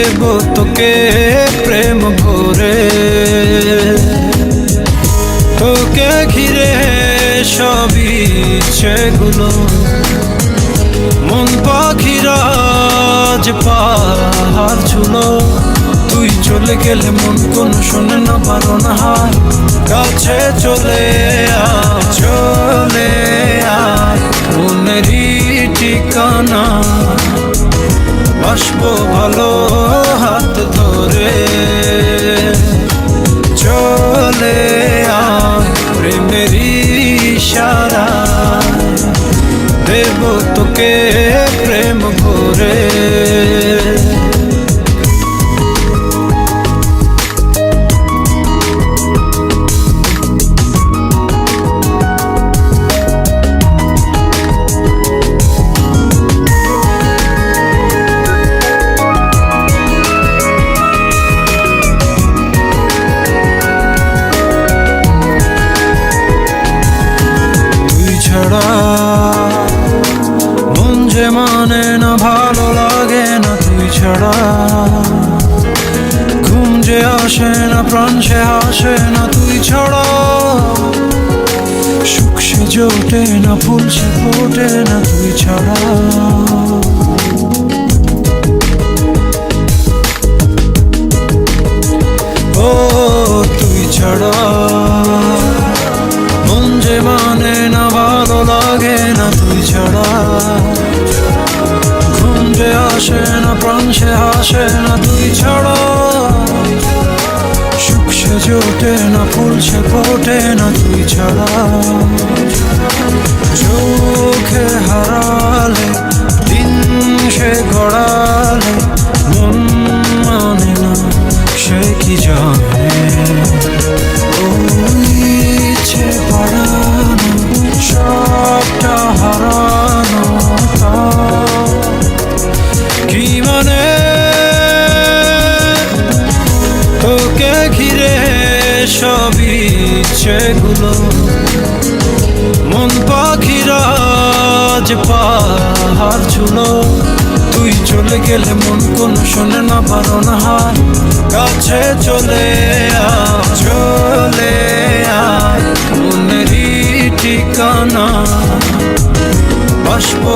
দেব তোকে প্রেম ভরে, তোকে ঘিরে সব ইচ্ছেগুলো মন পাখিরা আজ পাহাড় ছুলো। তুই চলে গেলে মন কোনো শোনে না, বারণ হায় কাছে চলে আয়, চলে আয় মনেরই ঠিকানা, বাসবো ভালো হাত ধরে। চলে আয় প্রেমেরই ইশারা, দেব তোকে প্রেম ভরে। মন যে মানে না, ভালো লাগে না তুই ছাড়া, ঘুম যে আসে না, প্রাণ সে হাসে না তুই ছাড়া, সুখ সে জোটে না, ফুল সে ফোটে না তুই ছাড়া। ও তুই ছাড়া মন যে মানে না, ভালো লাগে না তুই ছাড়া, ঘুম যে আসে না, প্রাণ সে হাসে না তুই ছাড়া, সুখ সে জোটে না, ফুল সে ফোটে না তুই ছাড়া। চোখে হারালে দিন সে গড়ালে, মন মানে না সে কি জানে, ইচ্ছে পাড়ানো সবটা হারানো কি মানে, তোকে ঘিরে সব ইচ্ছেগুলো মন পাখিরা আজ পাহাড় ছুলো। তুই চলে গেলে মন কোনো শোনে না, বারণ হায় কাছে চলে আয়, চলে আয় মনেরই ঠিকানা, বাসবো